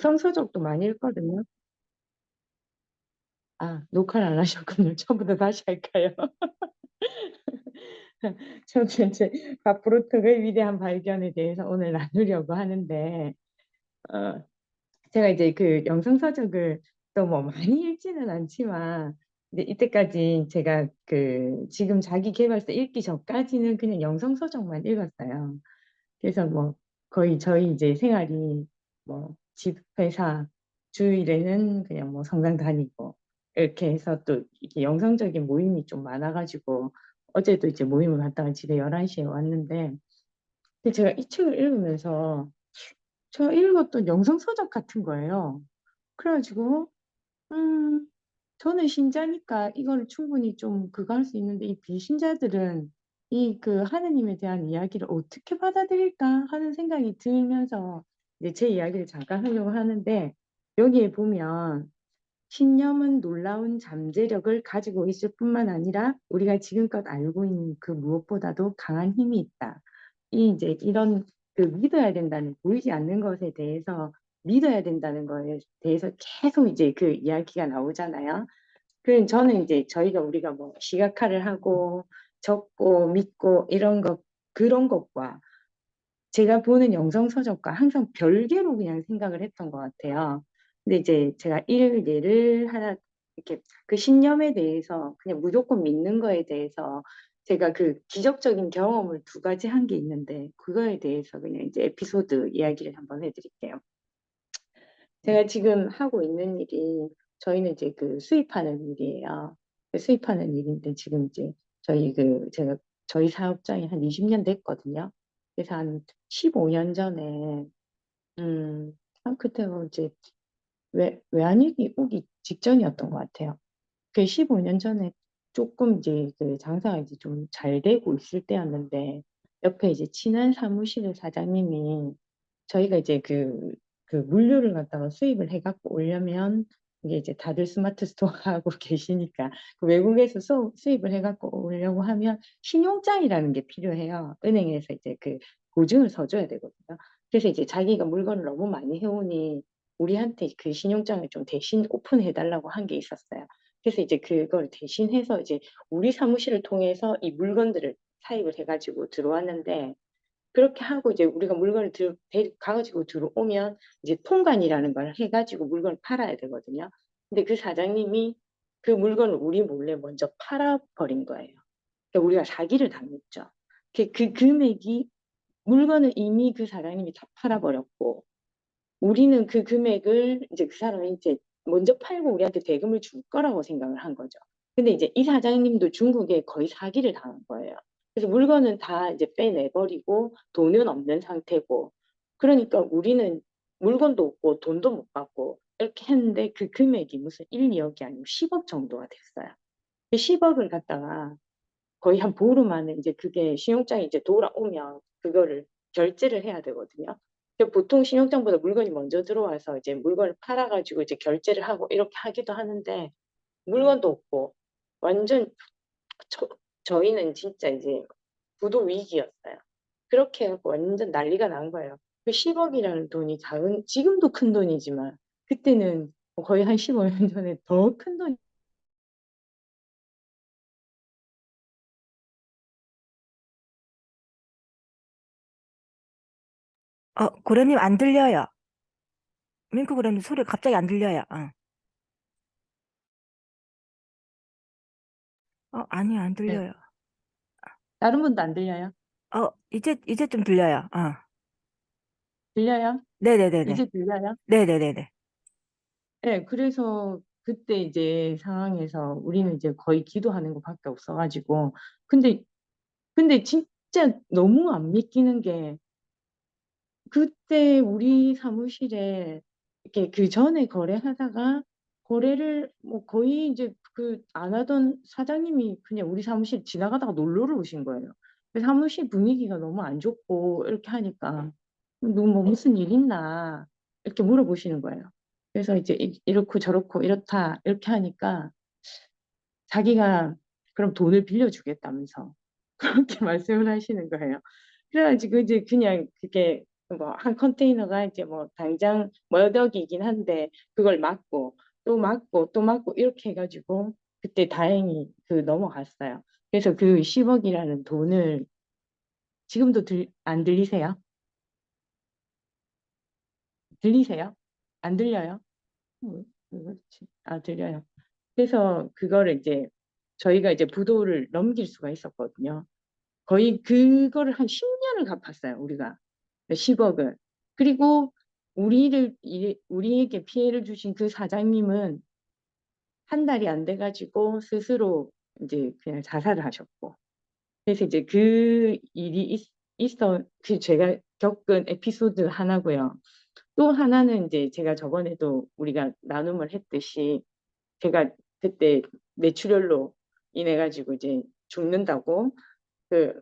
성서적도 많이 읽거든요. 아, 녹화를 안 하셨군요. 처음부터 다시 할까요? 저는 이제 바프로트의 위대한 발견에 대해서 오늘 나누려고 하는데, 어, 제가 이제 그 영성서적을 또 뭐 많이 읽지는 않지만, 근데 이때까지 제가 그 지금 자기계발서 읽기 전까지는 그냥 영성서적만 읽었어요. 그래서 뭐 거의 저희 이제 생활이 뭐 집, 회사, 주일에는 그냥 뭐 성당 다니고 이렇게 해서 또 이게 영성적인 모임이 좀 많아가지고 어제도 이제 모임을 갔다가 집에 11시에 왔는데, 근데 제가 이 책을 읽으면서 제가 읽었던 영성서적 같은 거예요. 그래가지고 음 저는 신자니까 이걸 충분히 좀 그거 할 수 있는데, 이 비신자들은 이 그 하느님에 대한 이야기를 어떻게 받아들일까 하는 생각이 들면서 이제 제 이야기를 잠깐 하려고 하는데, 여기에 보면 신념은 놀라운 잠재력을 가지고 있을 뿐만 아니라 우리가 지금껏 알고 있는 그 무엇보다도 강한 힘이 있다. 이 이제 이런 그 믿어야 된다는, 보이지 않는 것에 대해서 믿어야 된다는 거에 대해서 계속 이제 그 이야기가 나오잖아요. 그 저는 이제 저희가 우리가 뭐 시각화를 하고 적고 믿고 이런 것, 그런 것과 제가 보는 영성서적과 항상 별개로 그냥 생각을 했던 것 같아요. 근데 이제 제가 일 예를 하나, 이렇게 그 신념에 대해서 그냥 무조건 믿는 거에 대해서 제가 그 기적적인 경험을 두 가지 한 게 있는데, 그거에 대해서 그냥 이제 에피소드 이야기를 한번 해드릴게요. 제가 지금 하고 있는 일이, 저희는 이제 그 수입하는 일이에요. 그 수입하는 일인데 지금 이제 제가 저희 사업장이 한 20년 됐거든요. 그래서 한 15년 전에 그때가 이제 외환위기 오기 직전이었던 것 같아요. 그 15년 전에 조금 이제 그 장사가 이제 좀 잘 되고 있을 때였는데, 옆에 이제 친한 사무실 사장님이 저희가 이제 그 물류를 갖다가 수입을 해갖고 오려면, 이게 이제 다들 스마트 스토어 하고 계시니까 그 외국에서 수입을 해갖고 오려고 하면 신용장이라는 게 필요해요. 은행에서 이제 그 보증을 서줘야 되거든요. 그래서 이제 자기가 물건을 너무 많이 해오니 우리한테 그 신용장을 좀 대신 오픈해달라고 한 게 있었어요. 그래서 이제 그걸 대신해서 이제 우리 사무실을 통해서 이 물건들을 사입을 해가지고 들어왔는데, 그렇게 하고 이제 우리가 물건을 가가지고 들어오면 이제 통관이라는 걸 해가지고 물건을 팔아야 되거든요. 근데 그 사장님이 그 물건을 우리 몰래 먼저 팔아버린 거예요. 그러니까 우리가 사기를 당했죠. 그 금액이, 물건을 이미 그 사장님이 다 팔아버렸고, 우리는 그 금액을 이제 그 사람이 이제 먼저 팔고 우리한테 대금을 줄 거라고 생각을 한 거죠. 근데 이제 이 사장님도 중국에 거의 사기를 당한 거예요. 그래서 물건은 다 이제 빼내버리고 돈은 없는 상태고, 그러니까 우리는 물건도 없고 돈도 못 받고 이렇게 했는데, 그 금액이 무슨 1, 2억이 아니고 10억 정도가 됐어요. 그 10억을 갖다가 거의 한 보름 만에 이제 그게 신용장이 이제 돌아오면 그거를 결제를 해야 되거든요. 보통 신용장보다 물건이 먼저 들어와서 이제 물건을 팔아가지고 이제 결제를 하고 이렇게 하기도 하는데, 물건도 없고 완전 저, 저희는 진짜 이제 부도 위기였어요. 그렇게 해서 완전 난리가 난 거예요. 그 10억이라는 돈이 지금도 큰 돈이지만 그때는 거의 한 15년 전에 더 큰 돈이. 고래님 안 들려요. 밍크 고래님 소리 갑자기 안 들려요. 아니요, 안 들려요. 다른 분도 안 들려요? 이제 좀 들려요. 들려요? 네네네네. 이제 들려요? 네네네네. 네, 그래서 그때 이제 상황에서 우리는 이제 거의 기도하는 것밖에 없어가지고, 근데 진짜 너무 안 믿기는 게, 그때 우리 사무실에 이렇게 그 전에 거래하다가 거래를 뭐 거의 이제 그 안 하던 사장님이 그냥 우리 사무실 지나가다가 놀러를 오신 거예요. 그 사무실 분위기가 너무 안 좋고 이렇게 하니까 너 뭐 무슨 일 있나 이렇게 물어보시는 거예요. 그래서 이제 이렇고 저렇고 이렇다 이렇게 하니까 자기가 그럼 돈을 빌려주겠다면서 그렇게 말씀을 하시는 거예요. 그래가지고 이제 그냥 그게 뭐 한 컨테이너가 이제 뭐 당장 몇 억이긴 한데 그걸 막고 또 막고 또 막고 이렇게 해가지고 그때 다행히 그 넘어갔어요. 그래서 그 10억이라는 돈을 지금도 안 들리세요? 들리세요? 안 들려요? 그렇지. 아, 들려요. 그래서 그거를 이제 저희가 이제 부도를 넘길 수가 있었거든요. 거의 그거를 한 10년을 갚았어요, 우리가. 10억을. 그리고 우리에게 피해를 주신 그 사장님은 한 달이 안 돼가지고 스스로 이제 그냥 자살을 하셨고. 그래서 이제 그 일이 그 제가 겪은 에피소드 하나고요. 또 하나는 이제 제가 저번에도 우리가 나눔을 했듯이 제가 그때 뇌출혈로 인해 가지고 이제 죽는다고 그,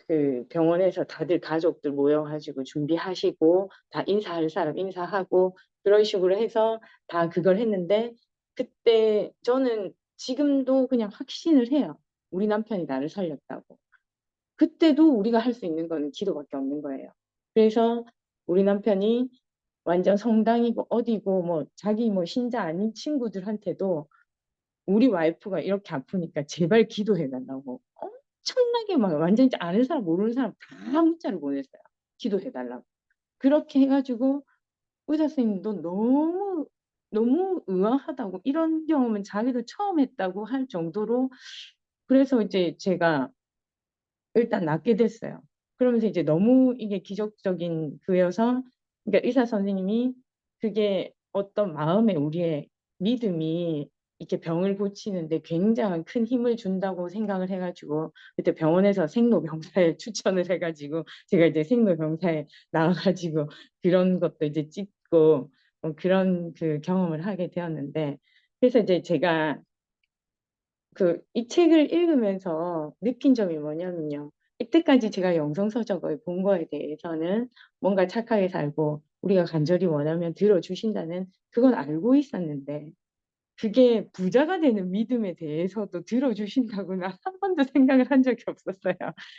그 병원에서 다들 가족들 모여가지고 준비하시고 다 인사할 사람 인사하고 그런 식으로 해서 다 그걸 했는데 그때 저는 지금도 그냥 확신을 해요. 우리 남편이 나를 살렸다고. 그때도 우리가 할 수 있는 거는 기도밖에 없는 거예요. 그래서 우리 남편이 완전 성당이고 어디고 뭐 자기 뭐 신자 아닌 친구들한테도 우리 와이프가 이렇게 아프니까 제발 기도해 달라고 엄청나게 막 완전 아는 사람 모르는 사람 다 문자를 보냈어요. 기도해 달라고. 그렇게 해가지고 의사 선생님도 너무 너무 의아하다고 이런 경험은 자기도 처음 했다고 할 정도로 그래서 이제 제가 일단 낫게 됐어요. 그러면서 이제 너무 이게 기적적인 그여서 그러니까 의사 선생님이 그게 어떤 마음에 우리의 믿음이 이렇게 병을 고치는데 굉장한 큰 힘을 준다고 생각을 해가지고 그때 병원에서 생로병사에 추천을 해가지고 제가 이제 생로병사에 나와가지고 그런 것도 이제 찍고 그런 그 경험을 하게 되었는데 그래서 이제 제가 이 책을 읽으면서 느낀 점이 뭐냐면요. 이때까지 제가 영성서적을 본 거에 대해서는 뭔가 착하게 살고 우리가 간절히 원하면 들어주신다는 그건 알고 있었는데 그게 부자가 되는 믿음에 대해서도 들어주신다고는 한 번도 생각을 한 적이 없었어요.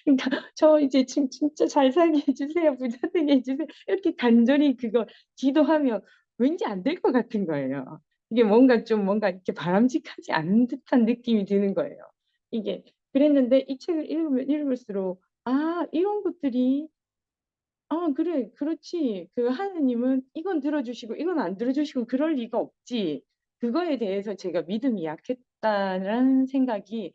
그러니까 저 이제 지금 진짜 잘 살게 해주세요. 부자 되게 해주세요. 이렇게 간절히 그거 기도하면 왠지 안 될 것 같은 거예요. 이게 뭔가 좀 뭔가 이렇게 바람직하지 않은 듯한 느낌이 드는 거예요. 이게 그랬는데 이 책을 읽으면 읽을수록 아, 이런 것들이 아, 그래, 그렇지. 그 하느님은 이건 들어주시고 이건 안 들어주시고 그럴 리가 없지. 그거에 대해서 제가 믿음이 약했다는 생각이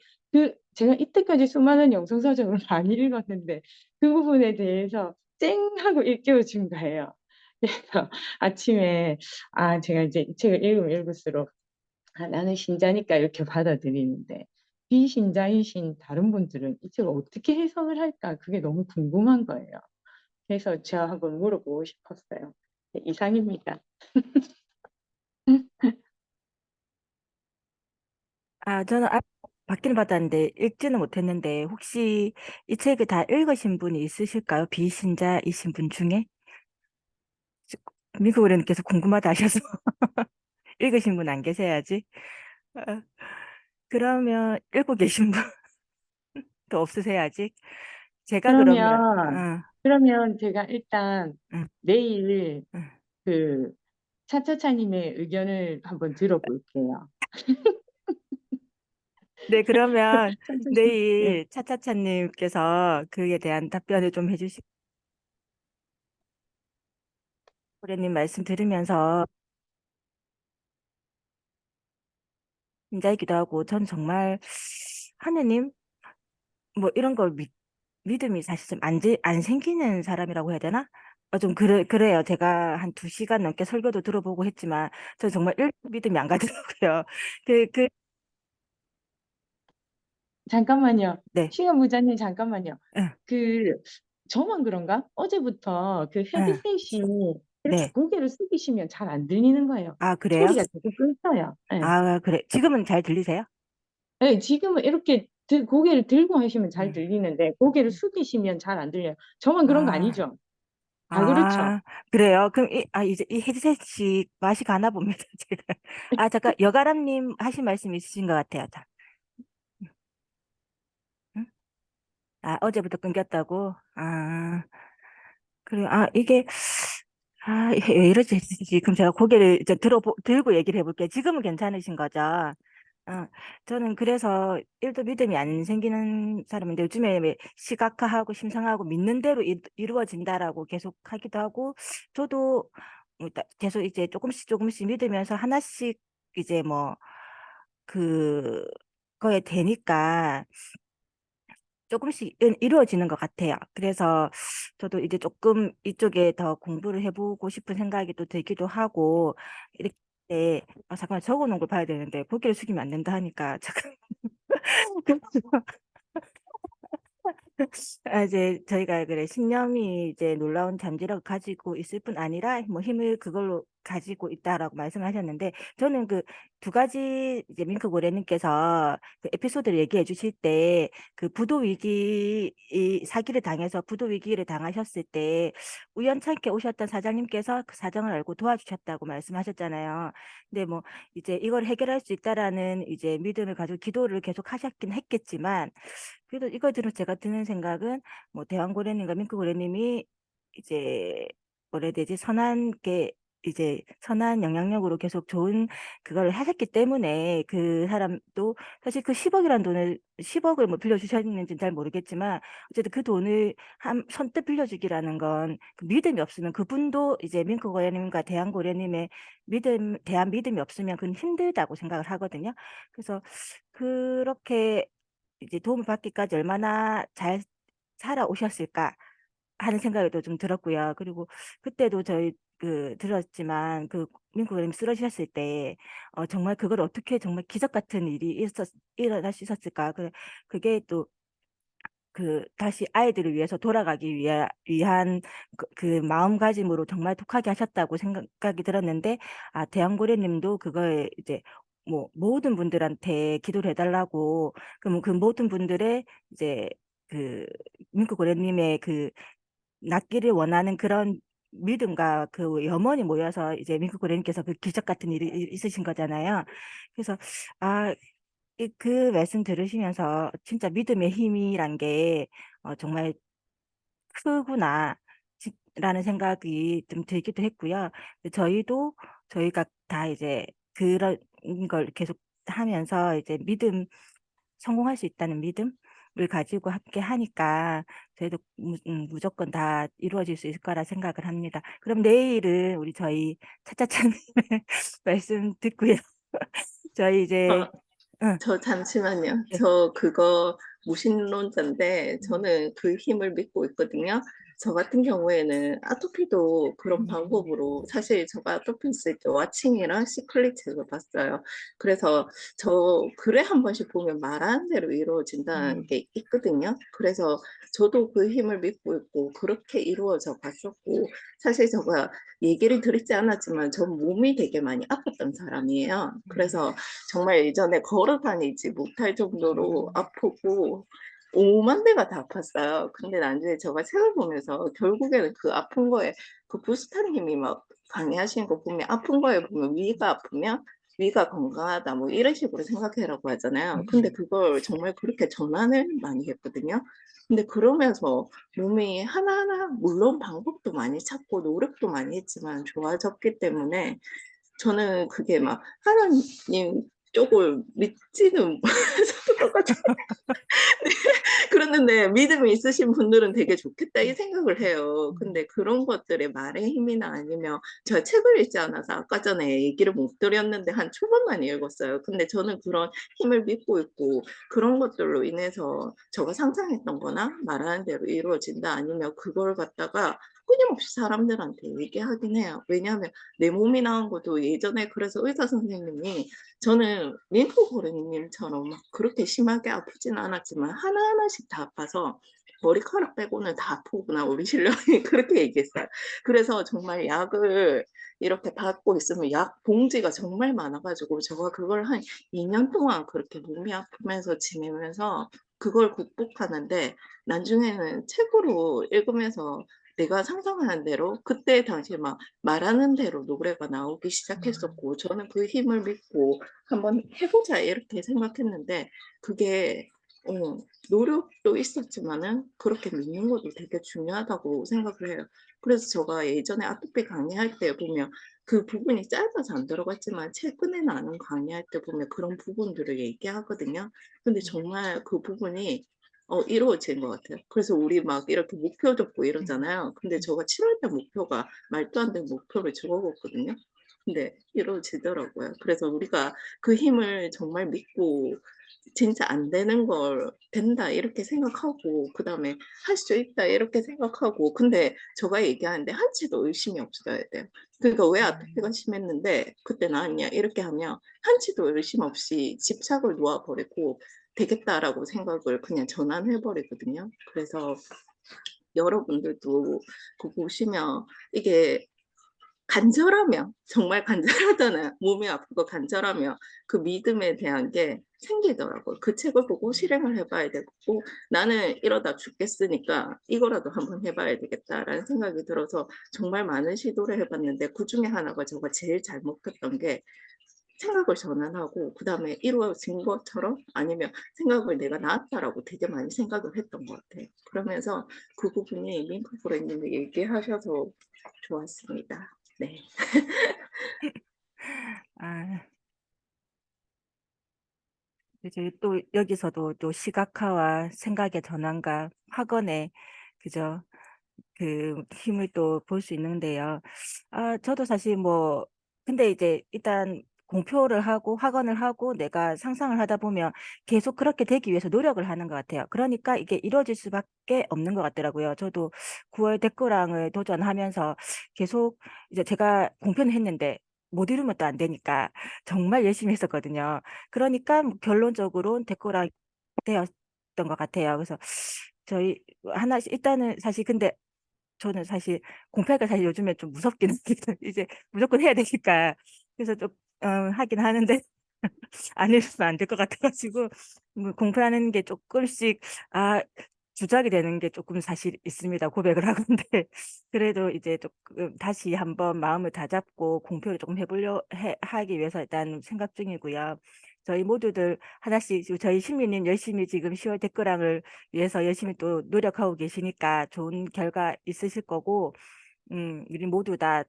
제가 이때까지 수많은 영성서적을 많이 읽었는데 그 부분에 대해서 쨍 하고 일깨워준 거예요. 그래서 아침에 아, 제가 이제 이 책을 읽으면 읽을수록 아, 나는 신자니까 이렇게 받아들이는데 비신자이신 다른 분들은 이 책을 어떻게 해석을 할까 그게 너무 궁금한 거예요. 그래서 제가 한번 물어보고 싶었어요. 네, 이상입니다. 아, 저는 받기는 받았는데 읽지는 못했는데 혹시 이 책을 다 읽으신 분이 있으실까요? 비신자이신 분 중에? 미국 어른께서 궁금하다 하셔서 읽으신 분 안 계셔야지. 어, 그러면 읽고 계신 분도 없으세요, 아직? 제가 그러면, 그러면, 그러면 제가 일단 응, 내일 응. 그 차차차님의 의견을 한번 들어볼게요. 네, 그러면 차차차, 네. 내일 차차차님께서 그에 대한 답변을 좀 해주시고, 고래님 말씀 들으면서 인자이기도 하고, 전 정말 하느님, 뭐 이런 걸 믿음이 사실 좀 안 생기는 사람이라고 해야 되나? 좀 그래요. 제가 한 2시간 넘게 설교도 들어보고 했지만, 저 정말 믿음이 안 가더라고요. 그, 잠깐만요. 네. 시간 부자님 잠깐만요. 응, 그 저만 그런가? 어제부터 그 응, 헤드셋이 이렇게 네. 고개를 숙이시면 잘 안 들리는 거예요. 아, 그래요? 소리가 자꾸 끊겨요. 네. 아, 그래. 지금은 잘 들리세요? 네, 지금은 이렇게 고개를 들고 하시면 잘 음. 들리는데 고개를 숙이시면 잘 안 들려요. 저만 그런 거 아, 아니죠? 다 그렇죠? 아, 그래요? 그럼 이제 이 헤드셋이 맛이 가나 봅니다, 제가. 아, 잠깐, 여가람님 하신 말씀 있으신 것 같아요. 자, 응? 아, 어제부터 끊겼다고? 아, 그리고 이게 왜 이러지? 지금 제가 고개를 이제 들고 얘기를 해볼게요. 지금은 괜찮으신 거죠? 저는 그래서 일도 믿음이 안 생기는 사람인데 요즘에 왜 시각화하고 심상하고 믿는 대로 이루어진다라고 계속 하기도 하고 저도 계속 이제 조금씩 조금씩 믿으면서 하나씩 이제 뭐 그 거에 되니까 조금씩 이루어지는 것 같아요. 그래서 저도 이제 조금 이쪽에 더 공부를 해보고 싶은 생각이 또 들기도 하고 이렇게 잠깐만 적어놓은 걸 봐야 되는데 고개를 숙이면 안 된다 하니까 잠깐 이제 저희가 그래 신념이 이제 놀라운 잠재력을 가지고 있을 뿐 아니라 뭐 힘을 그걸로 가지고 있다라고 말씀하셨는데 저는 그 두 가지 이제 밍크 고래님께서 그 에피소드를 얘기해 주실 때 그 부도 위기 이 사기를 당해서 부도 위기를 당하셨을 때 우연찮게 오셨던 사장님께서 그 사정을 알고 도와주셨다고 말씀하셨잖아요. 근데 뭐 이제 이걸 해결할 수 있다라는 이제 믿음을 가지고 기도를 계속 하셨긴 했겠지만 그래도 이거 들어 제가 드는 생각은 뭐 대왕고래님과 민크고래님이 이제 뭐라 해야 되지 선한 게 이제 선한 영향력으로 계속 좋은 그걸 하셨기 때문에 그 사람도 사실 그 10억이라는 돈을 10억을 뭐 빌려주셨는지는 잘 모르겠지만 어쨌든 그 돈을 선뜻 빌려주기라는 건그 믿음이 없으면 그분도 이제 민크고래님과 대왕고래님의 대한 믿음이 없으면 그건 힘들다고 생각을 하거든요. 그래서 그렇게 이제 도움을 받기까지 얼마나 잘 살아오셨을까 하는 생각이 또 좀 들었고요. 그리고 그때도 저희 들었지만 그 민구 의원님 쓰러지셨을 때 정말 그걸 어떻게 정말 기적 같은 일이 일어날 수 있었을까. 그게 또 다시 아이들을 위해서 돌아가기 위한 그 마음가짐으로 정말 독하게 하셨다고 생각이 들었는데 대왕고래님도 그거에 이제 뭐 모든 분들한테 기도를 해달라고 그러면 그 모든 분들의 이제 그 민크고래님의 그 낫기를 원하는 그런 믿음과 그 염원이 모여서 이제 민크고래님께서 그 기적 같은 일이 있으신 거잖아요. 그래서 아 그 말씀 들으시면서 진짜 믿음의 힘이란 게 정말 크구나 라는 생각이 좀 들기도 했고요. 저희가 다 이제 그런 걸 계속 하면서 이제 성공할 수 있다는 믿음을 가지고 함께 하니까 저희도 무조건 다 이루어질 수 있을 거라 생각을 합니다. 그럼 내일은 저희 차차차님 말씀 듣고요. 저희 이제 어, 응, 저 잠시만요. 네. 저 그거 무신론자인데 음, 저는 그 힘을 믿고 있거든요. 저 같은 경우에는 아토피도 그런 음, 방법으로 사실 제가 아토피 있을 때 와칭이랑 시클릿 책을 봤어요. 그래서 저 글에 한 번씩 보면 말하는 대로 이루어진다는 음, 게 있거든요. 그래서 저도 그 힘을 믿고 있고 그렇게 이루어져 봤었고 사실 제가 얘기를 드리지 않았지만 전 몸이 되게 많이 아팠던 사람이에요. 음, 그래서 정말 예전에 걸어 다니지 못할 정도로 음, 아프고 오만 대가 다 아팠어요. 근데 나중에 제가 책을 보면서 결국에는 그 아픈 거에 그 부스타님이 막 강의하시는 거 보면 아픈 거에 보면 위가 아프면 위가 건강하다 뭐 이런 식으로 생각해라고 하잖아요. 근데 음, 그걸 정말 그렇게 전환을 많이 했거든요. 근데 그러면서 몸이 하나하나 물론 방법도 많이 찾고 노력도 많이 했지만 좋아졌기 때문에 저는 그게 막 하나님 쪽을 믿지는 저도 똑같이 그랬는데 믿음이 있으신 분들은 되게 좋겠다 이 생각을 해요. 음, 근데 그런 것들의 말의 힘이나 아니면 제가 책을 읽지 않아서 아까 전에 얘기를 못 드렸는데 한 초반만 읽었어요. 근데 저는 그런 힘을 믿고 있고 그런 것들로 인해서 제가 상상했던 거나 말하는 대로 이루어진다 아니면 그걸 갖다가 끊임없이 사람들한테 얘기하긴 해요. 왜냐하면 내 몸이 나은 것도 예전에 그래서 의사 선생님이 저는 민프 고객님처럼 막 그렇게 심하게 아프진 않았지만 하나하나씩 다 아파서 머리카락 빼고는 다 아프구나 우리 신령이 그렇게 얘기했어요. 그래서 정말 약을 이렇게 받고 있으면 약 봉지가 정말 많아가지고 제가 그걸 한 2년 동안 그렇게 몸이 아프면서 지내면서 그걸 극복하는데 나중에는 책으로 읽으면서 내가 상상하는 대로 그때 당시에 막 말하는 대로 노래가 나오기 음, 시작했었고 저는 그 힘을 믿고 한번 해보자 이렇게 생각했는데 그게 노력도 있었지만은 그렇게 믿는 것도 되게 중요하다고 생각을 해요. 그래서 제가 예전에 아토피 강의할 때 보면 그 부분이 짧아서 안 들어갔지만 최근에 나는 강의할 때 보면 그런 부분들을 얘기하거든요. 근데 정말 그 부분이 이루어진 것 같아요. 그래서 우리 막 이렇게 목표 적고 이러잖아요. 근데 제가 7월 달 목표가 말도 안 되는 목표를 적어뒀거든요. 근데 이루어지더라고요. 그래서 우리가 그 힘을 정말 믿고 진짜 안 되는 걸 된다 이렇게 생각하고 그다음에 할 수 있다 이렇게 생각하고 근데 제가 얘기하는데 한치도 의심이 없어야 돼요. 그러니까 왜 아토피가 심했는데 그때 나았냐 이렇게 하면 한치도 의심 없이 집착을 놓아 버리고 되겠다라고 생각을 그냥 전환해 버리거든요. 그래서 여러분들도 그 보시면 이게 간절하면 정말 간절하잖아요. 몸이 아프고 간절하면 그 믿음에 대한 게 생기더라고요. 그 책을 보고 실행을 해 봐야 되고 '나는 이러다 죽겠으니까 이거라도 한번 해 봐야 되겠다.'라는 생각이 들어서 정말 많은 시도를 해 봤는데 그중에 하나가 제가 제일 잘못했던 게 생각을 전환하고 그다음에 이루어진 것처럼 아니면 생각을 '내가 나았다.'라고 되게 많이 생각을 했던 것 같아요. 그러면서 그 부분이 링크 프로님이 얘기하셔서 좋았습니다. 네. 아, 이제 또 여기서도 또 시각화와 생각의 전환과 확언의 그죠? 그 힘을 또 볼 수 있는데요. 저도 사실 뭐 근데 이제 일단 공표를 하고 확언을 하고 내가 상상을 하다 보면 계속 그렇게 되기 위해서 노력을 하는 것 같아요. 그러니까 이게 이루어질 수밖에 없는 것 같더라고요. 저도 9월 데코랑을 도전하면서 계속 이제 제가 공표는 했는데 못 이루면 또 안 되니까 정말 열심히 했었거든요. 그러니까 뭐 결론적으로는 데코랑 되었던 것 같아요. 그래서 저희 하나씩 일단은 사실 근데 저는 사실 공표하기가 사실 요즘에 좀 무섭긴 합니다. 이제 무조건 해야 되니까. 그래서 좀 하긴 하는데 안 읽으면 안 될 것 같아 가지고 뭐 공표하는 게 쪼끔씩 주저하게 되는 게 쪼끔 사실 있습니다, 고백을 하건대. 그래도 이제 쪼끔 다시 한번 마음을 다잡고 공표를 쪼끔 해 보려 하기 위해서 일단 생각 중이고요. 저희 모두들 하나씩 지금 저희 신미님 열심히 지금 10월 댓글왕을 위해서 열심히 또 노력하고 계시니까 좋은 결과 있으실 거고 우리 모두 다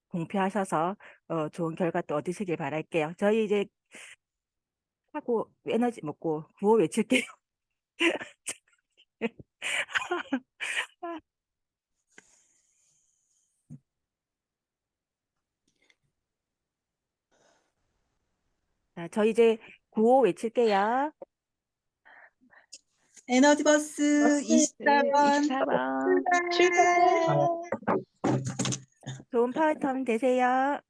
공표하셔서 좋은 결과 또 얻으시길 바랄게요. 저희 이제 하고 에너지 먹고 구호 외칠게요. 자, 저희 이제 구호 외칠게요. 에너지버스 버스 24번 24번 출발! 출발! 좋은 파이텀 되세요.